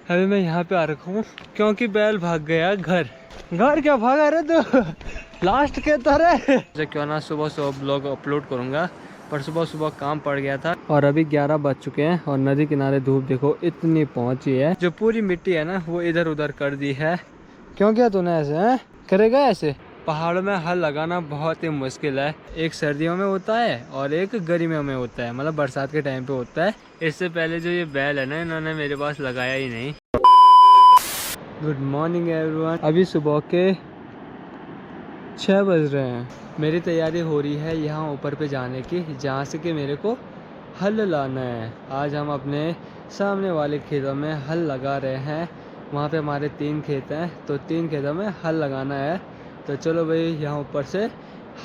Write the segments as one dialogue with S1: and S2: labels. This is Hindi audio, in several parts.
S1: अभी मैं यहाँ पे आ रखा हूँ क्योंकि बैल भाग गया घर। घर क्या भागा रे तू लास्ट के तरह। क्यों ना सुबह सुबह ब्लॉग अपलोड करूँगा, पर सुबह सुबह काम पड़ गया था और अभी 11 बज चुके हैं और नदी किनारे धूप देखो इतनी पहुंची है, जो पूरी मिट्टी है ना वो इधर उधर कर दी है। क्यों किया तूने ऐसे हैं? करेगा ऐसे? पहाड़ों में हल लगाना बहुत ही मुश्किल है। एक सर्दियों में होता है और एक गर्मियों में होता है, मतलब बरसात के टाइम पे होता है। इससे पहले जो ये बैल है ना, इन्होंने मेरे पास लगाया ही नहीं। Good morning everyone. अभी सुबह के 6 बज रहे हैं। मेरी तैयारी हो रही है यहाँ ऊपर पे जाने की, जहाँ से कि मेरे को हल लाना है। आज हम अपने सामने वाले खेतों में हल लगा रहे हैं। वहाँ पे हमारे 3 खेत हैं, तो 3 खेतों में हल लगाना है। तो चलो भाई यहाँ ऊपर से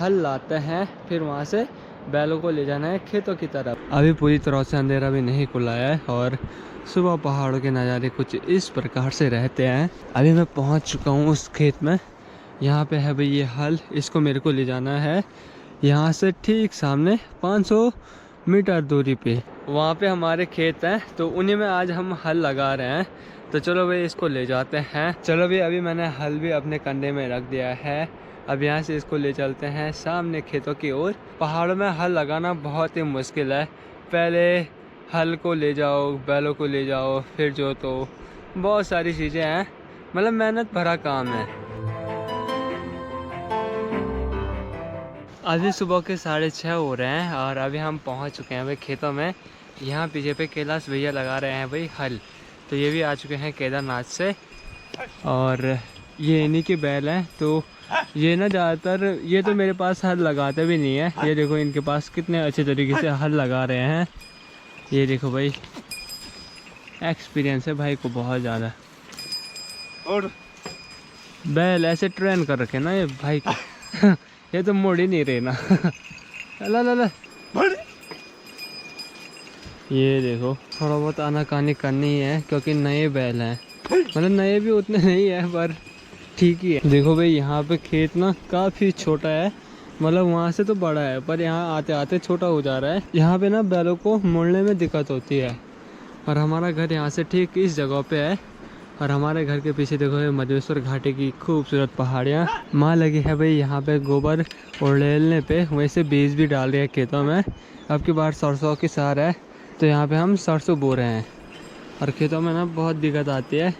S1: हल लाते हैं, फिर वहाँ से बैलों को ले जाना है खेतों की तरफ। अभी पूरी तरह से अंधेरा भी नहीं खुला है और सुबह पहाड़ों के नज़ारे कुछ इस प्रकार से रहते हैं। अभी मैं पहुँच चुका हूँ उस खेत में। यहाँ पे है भाई ये हल, इसको मेरे को ले जाना है यहाँ से ठीक सामने 500 मीटर दूरी पे। वहाँ पे हमारे खेत हैं, तो उन्हीं में आज हम हल लगा रहे हैं। तो चलो भाई इसको ले जाते हैं। चलो भाई अभी मैंने हल भी अपने कंधे में रख दिया है। अब यहाँ से इसको ले चलते हैं सामने खेतों की ओर। पहाड़ों में हल लगाना बहुत ही मुश्किल है। पहले हल को ले जाओ, बैलों को ले जाओ, फिर जोतो, बहुत सारी चीज़ें हैं, मतलब मेहनत भरा काम है। अभी सुबह के 6:30 हो रहे हैं और अभी हम पहुंच चुके हैं भाई खेतों में। यहाँ पीछे पे कैलाश भैया लगा रहे हैं भाई हल। तो ये भी आ चुके हैं केदारनाथ से और ये इन्हीं के बैल हैं। तो ये ना ज़्यादातर ये तो मेरे पास हल लगाते भी नहीं है। ये देखो इनके पास कितने अच्छे तरीके से हल लगा रहे हैं। ये देखो भाई एक्सपीरियंस है भाई को बहुत ज़्यादा। और बैल ऐसे ट्रेन कर रखे ना ये भाई को ये तो मोड़ ही नहीं रहे ना ला ला ला। ये देखो थोड़ा बहुत आनाकानी करनी है क्योंकि नए बैल हैं, मतलब नए भी उतने नहीं है पर ठीक ही है। देखो भाई यहाँ पे खेत ना काफ़ी छोटा है, मतलब वहाँ से तो बड़ा है पर यहाँ आते आते छोटा हो जा रहा है। यहाँ पे ना बैलों को मोड़ने में दिक्कत होती है। और हमारा घर यहाँ से ठीक इस जगह पे है और हमारे घर के पीछे देखो ये मधेश्वर घाटी की खूबसूरत पहाड़ियाँ। माँ लगी है भाई यहाँ पे गोबर उड़ेलने पे, वैसे बीज भी डाल रही है खेतों में। अब की बार सरसों की सार है तो यहाँ पे हम सरसों बो रहे हैं। और खेतों में ना बहुत दिक्कत आती है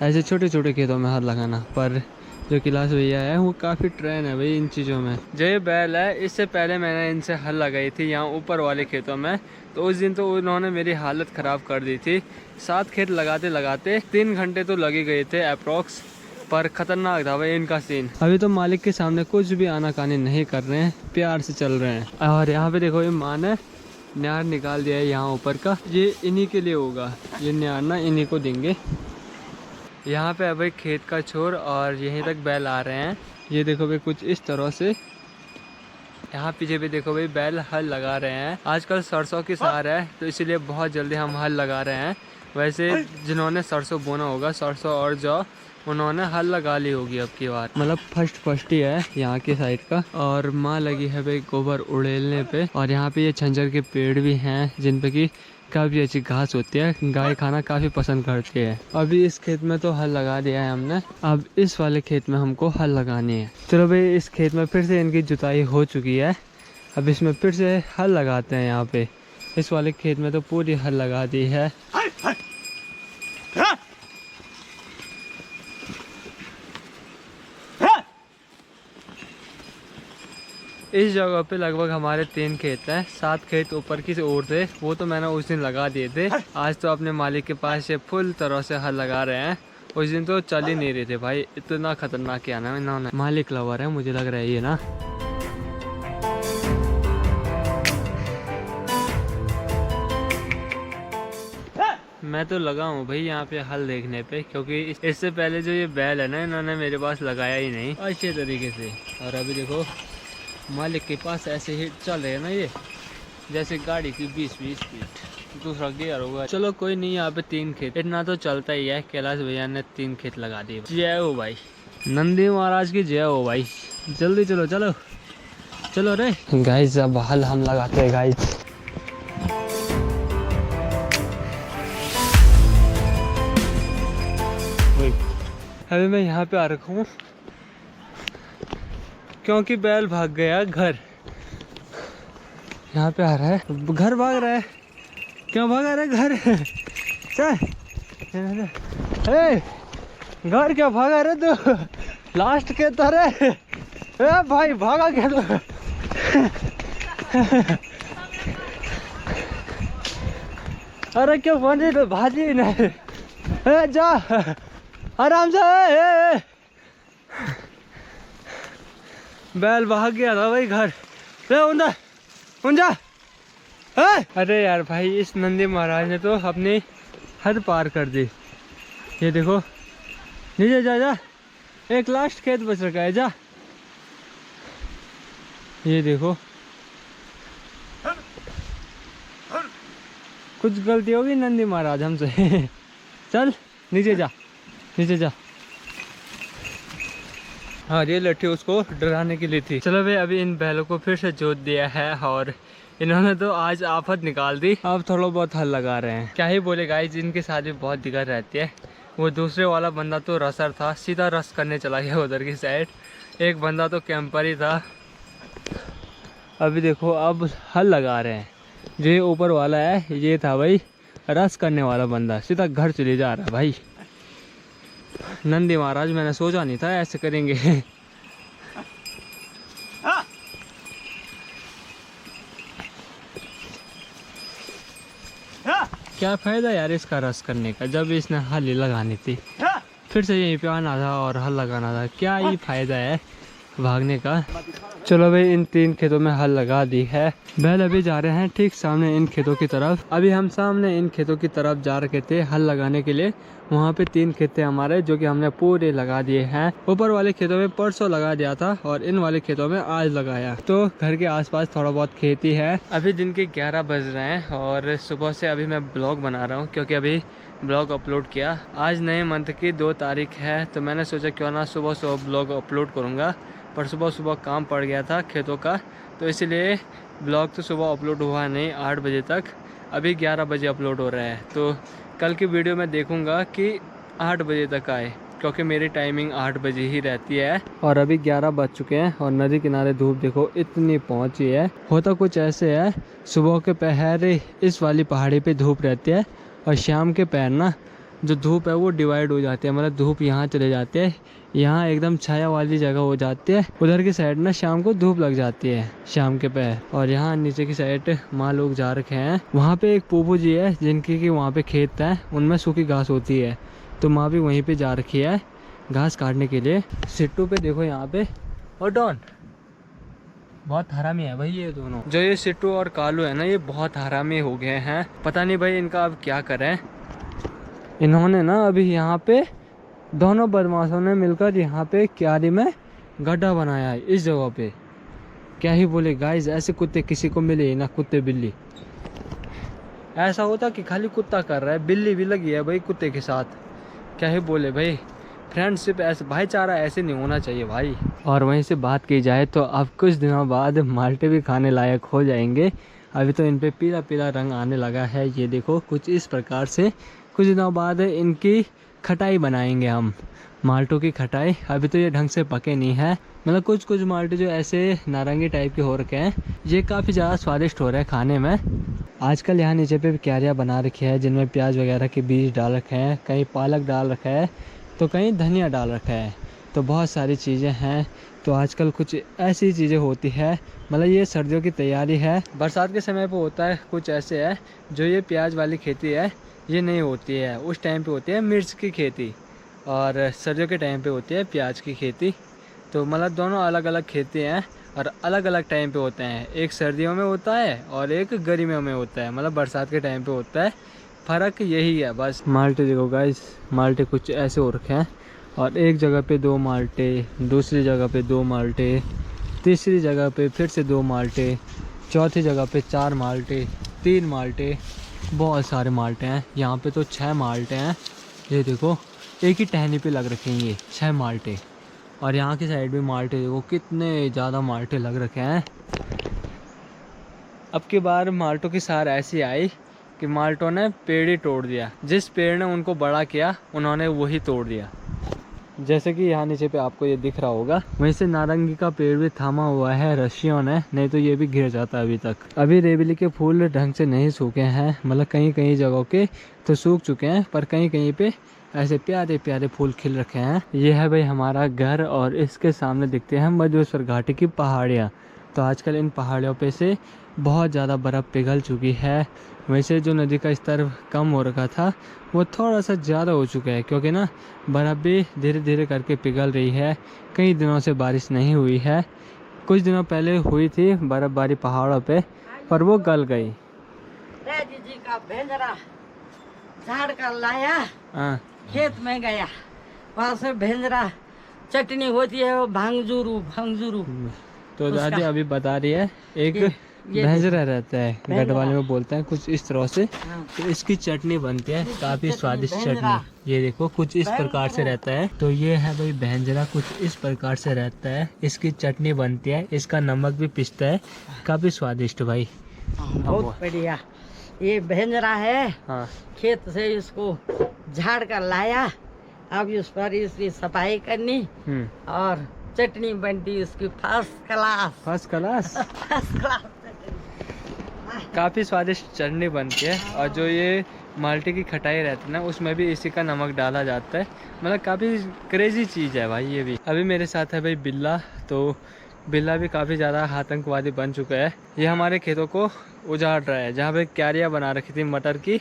S1: ऐसे छोटे छोटे खेतों में हल लगाना, पर जो कैलाश भैया है वो काफ़ी ट्रेन है भाई इन चीज़ों में। जो ये बैल है इससे पहले मैंने इनसे हल लगाई थी यहाँ ऊपर वाले खेतों में, तो उस दिन तो उन्होंने मेरी हालत ख़राब कर दी थी। 7 खेत लगाते लगाते 3 घंटे तो लगे गए थे अप्रोक्स, पर ख़तरनाक था भाई इनका सीन। अभी तो मालिक के सामने कुछ भी आनाकानी नहीं कर रहे हैं, प्यार से चल रहे हैं। और यहाँ पे देखो ये माँ ने न्यार निकाल दिया है यहाँ ऊपर का, ये इन्हीं के लिए होगा, ये न्यार ना इन्हीं को देंगे। यहाँ पे है भाई खेत का छोर और यहीं तक बैल आ रहे हैं। ये देखो भाई कुछ इस तरह से। यहाँ पीछे भी देखो भाई बैल हल लगा रहे हैं। आजकल सरसों की सार है तो इसीलिए बहुत जल्दी हम हल लगा रहे हैं। वैसे जिन्होंने सरसों बोना होगा, सरसों और जौ, उन्होंने हल लगा ली होगी अब की बार, मतलब फर्स्ट ही है यहाँ की साइड का। और माँ लगी है भाई गोबर उड़ेलने पे। और यहाँ पे ये छंजर के पेड़ भी हैं जिन पे की काफ़ी अच्छी घास होती है, गाय खाना काफ़ी पसंद करती है। अभी इस खेत में तो हल लगा दिया है हमने, अब इस वाले खेत में हमको हल लगानी है। चलो भाई इस खेत में फिर से इनकी जुताई हो चुकी है, अब इसमें फिर से हल लगाते हैं। यहाँ पे इस वाले खेत में तो पूरी हल लगा दी है। इस जगह पे लगभग हमारे 3 खेत हैं। 7 खेत ऊपर की ओर थे, वो तो मैंने उस दिन लगा दिए थे। आज तो अपने मालिक के पास से फुल तरह से हल लगा रहे हैं। उस दिन तो चल ही नहीं रहे थे भाई, इतना खतरनाक किया ना इन्होंने। मालिक लवर है मुझे लग रहा है ये ना। मैं तो लगा हूँ भाई यहाँ पे हल देखने पे, क्योंकि इससे पहले जो ये बैल है ना इन्होंने मेरे पास लगाया ही नहीं अच्छे तरीके से। और अभी देखो मालिक के पास ऐसे ही चल रहे हैं ना ये, जैसे गाड़ी की 20-20 स्पीड, दूसरा गियर होगा। चलो कोई नहीं, यहाँ पे 3 खेत इतना तो चलता ही है। कैलाश भैया ने 3 खेत लगा दिए। जय हो भाई, नंदी महाराज की जय हो भाई। जल्दी चलो चलो चलो रे गाइस, अब हल हम लगाते हैं गाइस। गई। अभी मैं यहाँ पे आ रखा हूँ क्योंकि बैल भाग गया घर। यहाँ पे आ रहा है, घर भाग रहा है। क्यों भागा रहा है घर? चल घर क्या भागा रहे तू? लास्ट के तरह भाई भागा क्या तू? अरे क्यों बने तो भाजी नहीं जा आराम से। बैल भाग गया था भाई घर। जा। अरे यार भाई, इस नंदी महाराज ने तो अपनी हद पार कर दी। ये देखो नीचे जा, एक लास्ट खेत बच रखा है, जा। ये देखो कुछ गलती होगी नंदी महाराज हमसे। चल नीचे जा। हाँ, ये लट्ठी उसको डराने के लिए थी। चलो भाई, अभी इन बैलों को फिर से जोत दिया है और इन्होंने तो आज आफत निकाल दी। अब थोड़ा बहुत हल लगा रहे हैं। क्या ही बोले गाइस, इनके साथ भी बहुत दिक्कत रहती है। वो दूसरे वाला बंदा तो रसर था, सीधा रस करने चला गया उधर की साइड। एक बंदा तो कैंपर ही था। अभी देखो अब हल लगा रहे हैं। जो ये ऊपर वाला है, ये था भाई रस करने वाला बंदा, सीधा घर चले जा रहा है भाई। नंदी महाराज, मैंने सोचा नहीं था ऐसे करेंगे। क्या फायदा यार इसका रस करने का, जब इसने हल लगानी थी। फिर से यहीं पे आना था और हल लगाना था, क्या ही फायदा है भागने का। चलो भाई, इन 3 खेतों में हल लगा दी है। बैल अभी जा रहे हैं ठीक सामने इन खेतों की तरफ। अभी हम सामने इन खेतों की तरफ जा रखे थे हल लगाने के लिए। वहाँ पे 3 खेत थे हमारे, जो कि हमने पूरे लगा दिए हैं। ऊपर वाले खेतों में परसों लगा दिया था और इन वाले खेतों में आज लगाया। तो घर के आसपास थोड़ा बहुत खेती है। अभी दिन के 11 बज रहे हैं और सुबह से अभी मैं ब्लॉग बना रहा हूँ, क्योंकि अभी ब्लॉग अपलोड किया। आज नए मंथ की 2 तारीख है, तो मैंने सोचा क्यों ना सुबह सुबह ब्लॉग अपलोड करूँगा। पर सुबह सुबह काम पड़ गया था खेतों का, तो इसलिए ब्लॉग तो सुबह अपलोड हुआ नहीं 8 बजे तक। अभी 11 बजे अपलोड हो रहा है, तो कल की वीडियो में देखूंगा कि 8 बजे तक आए, क्योंकि मेरी टाइमिंग 8 बजे ही रहती है। और अभी 11 बज चुके हैं और नदी किनारे धूप देखो इतनी पहुंची है। होता कुछ ऐसे है, सुबह के पहर इस वाली पहाड़ी पे धूप रहती है और शाम के पहर ना जो धूप है वो डिवाइड हो जाती है। मतलब धूप यहाँ चले जाते हैं, यहाँ एकदम छाया वाली जगह हो जाती है। उधर की साइड ना शाम को धूप लग जाती है शाम के पहर। और यहाँ नीचे की साइड माँ लोग जा रखे हैं। वहाँ पे एक पोपू जी है जिनकी कि वहाँ पे खेत है, उनमें सूखी घास होती है, तो माँ भी वहीं पे जा रखी है घास काटने के लिए। सिट्टू पे देखो यहाँ पे, और डॉन बहुत हरामी है भाई ये दोनों। जो ये सिट्टू और कालू है ना, ये बहुत हरामी हो गए हैं। पता नहीं भाई इनका अब क्या करें। इन्होंने ना अभी यहाँ पे दोनों बदमाशों ने मिलकर यहाँ पे क्यारी में गड्ढा बनाया है इस जगह पे। क्या ही बोले गाइस, ऐसे कुत्ते किसी को मिले ना, कुत्ते बिल्ली। ऐसा होता कि खाली कुत्ता कर रहा है, बिल्ली भी लगी है भाई कुत्ते के साथ। क्या ही बोले भाई, फ्रेंडशिप ऐसे, भाईचारा ऐसे नहीं होना चाहिए भाई। और वहीं से बात की जाए तो अब कुछ दिनों बाद माल्टे भी खाने लायक हो जाएंगे। अभी तो इन पे पीला पीला रंग आने लगा है, ये देखो कुछ इस प्रकार से। कुछ दिनों बाद इनकी खटाई बनाएंगे हम, माल्टों की खटाई। अभी तो ये ढंग से पके नहीं है, मतलब कुछ कुछ माल्टे जो ऐसे नारंगी टाइप के हो रखे हैं, ये काफ़ी ज़्यादा स्वादिष्ट हो रहे हैं खाने में। आजकल यहाँ नीचे पे क्यारियाँ बना रखी है जिनमें प्याज वगैरह के बीज डाल रखे हैं, कहीं पालक डाल रखा है तो कहीं धनिया डाल रखा है, तो बहुत सारी चीज़ें हैं। तो आजकल कुछ ऐसी चीज़ें होती है, मतलब ये सर्दियों की तैयारी है। बरसात के समय पे होता है कुछ ऐसे है, जो ये प्याज वाली खेती है ये नहीं होती है, उस टाइम पे होती है मिर्च की खेती, और सर्दियों के टाइम पे होती है प्याज की खेती। तो मतलब दोनों अलग अलग खेती हैं और अलग अलग टाइम पे होते हैं। एक सर्दियों में होता है और एक गर्मियों में होता है, मतलब बरसात के टाइम पे होता है। फ़र्क यही है बस। माल्टे देखो गाइस, माल्टे कुछ ऐसे हो रखे हैं, और एक जगह पे 2 माल्टे, दूसरी जगह पे 2 माल्टे, तीसरी जगह पे फिर से 2 माल्टे, चौथी जगह पे 4 माल्टे, 3 माल्टे, बहुत सारे माल्टे हैं। यहाँ पे तो 6 माल्टे हैं, ये देखो एक ही टहनी पे लग रखे हैं ये 6 माल्टे। और यहाँ की साइड भी माल्टे देखो कितने ज़्यादा माल्टे लग रखे हैं। अब की बार माल्टों की सार ऐसी आई कि माल्टों ने पेड़ ही तोड़ दिया, जिस पेड़ ने उनको बड़ा किया उन्होंने वही तोड़ दिया। जैसे कि यहाँ नीचे पे आपको ये दिख रहा होगा, वहीं से नारंगी का पेड़ भी थामा हुआ है रस्सियों ने, नहीं तो ये भी गिर जाता अभी तक। अभी रेवली के फूल ढंग से नहीं सूखे हैं, मतलब कहीं कहीं जगहों के तो सूख चुके हैं, पर कहीं कहीं पे ऐसे प्यारे प्यारे फूल खिल रखे हैं। ये है भाई हमारा घर और इसके सामने दिखते हैं मधुेश्वर घाटी की पहाड़ियाँ। तो आजकल इन पहाड़ियों पे से बहुत ज़्यादा बर्फ़ पिघल चुकी है। वैसे जो नदी का स्तर कम हो रखा था वो थोड़ा सा ज़्यादा हो चुका है, क्योंकि ना बर्फ़ भी धीरे धीरे करके पिघल रही है। कई दिनों से बारिश नहीं हुई है, कुछ दिनों पहले हुई थी बर्फ़बारी पहाड़ों पे, पर वो गल गई।
S2: जी का भेंजरा झाड़ कर लाया,
S1: हाँ
S2: खेत में गया, वहाँ से भेंजरा चटनी होती है वो भांगजूरू भांगजूरू।
S1: तो दादी अभी बता रही है एक भेंजरा रहता है, गढ़वाली में बोलते हैं कुछ इस तरह से। तो इसकी चटनी बनती है, काफ़ी स्वादिष्ट चटनी। ये देखो कुछ इस प्रकार से रहता है। तो ये है भाई भेंजरा, कुछ इस प्रकार से रहता है, इसकी चटनी बनती है, इसका नमक भी पिसता है, काफ़ी स्वादिष्ट भाई।
S2: बहुत बढ़िया। ये भेंजरा है,
S1: हाँ
S2: खेत से इसको झाड़ कर लाया, अब इस पर इसकी सफाई करनी और चटनी बनती इसकी first class.
S1: First class
S2: first class
S1: काफ़ी स्वादिष्ट चटनी बनती है। और जो ये माल्टे की खटाई रहती है ना, उसमें भी इसी का नमक डाला जाता है। मतलब काफ़ी क्रेजी चीज़ है भाई ये भी। अभी मेरे साथ है भाई बिल्ला, तो बिल्ला भी काफ़ी ज़्यादा आतंकवादी बन चुका है। ये हमारे खेतों को उजाड़ रहा है, जहाँ पे क्यारियाँ बना रखी थी मटर की,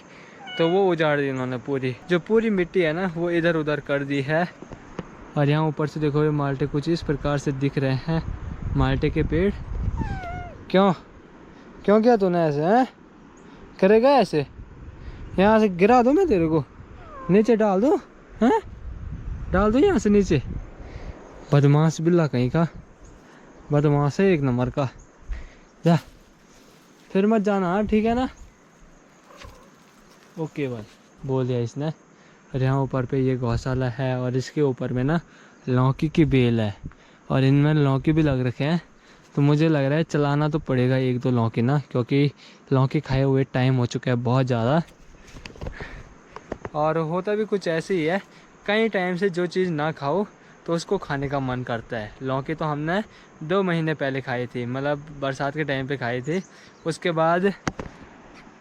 S1: तो वो उजाड़ दी इन्होंने पूरी। जो पूरी मिट्टी है ना वो इधर उधर कर दी है। और यहाँ ऊपर से देखो ये माल्टे कुछ इस प्रकार से दिख रहे हैं, माल्टे के पेड़। क्यों क्यों किया तूने ऐसे हैं? करेगा ऐसे? यहाँ से गिरा दूँ मैं तेरे को, नीचे डाल दूँ? हैं डाल दूँ यहाँ से नीचे? बदमाश बिल्ला कहीं का, बदमाश है एक नंबर का। जा फिर मत जाना, ठीक है ना? ओके भाई बोल दिया इसने। और यहाँ ऊपर पे ये गौशाला है और इसके ऊपर में ना लौकी की बेल है और इनमें लौकी भी लग रखे हैं। तो मुझे लग रहा है चलाना तो पड़ेगा एक दो लौकी ना, क्योंकि लौकी खाए हुए टाइम हो चुका है बहुत ज़्यादा। और होता भी कुछ ऐसे ही है, कई टाइम से जो चीज़ ना खाओ तो उसको खाने का मन करता है। लौकी तो हमने 2 महीने पहले खाई थी, मतलब बरसात के टाइम पे खाई थी। उसके बाद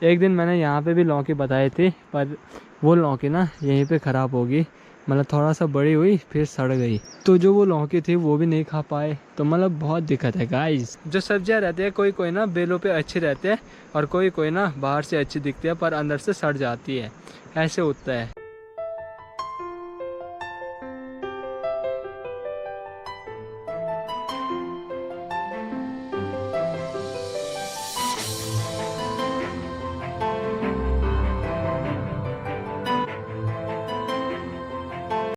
S1: एक दिन मैंने यहाँ पे भी लौकी बताई थी, पर वो लौकी ना यहीं पे ख़राब होगी, मतलब थोड़ा सा बड़ी हुई फिर सड़ गई। तो जो वो लौकी थी वो भी नहीं खा पाए, तो मतलब बहुत दिक्कत है गाइस। जो सब्जियाँ रहती है कोई कोई ना बेलों पे अच्छी रहती है और कोई कोई ना बाहर से अच्छी दिखती है पर अंदर से सड़ जाती है, ऐसे होता है।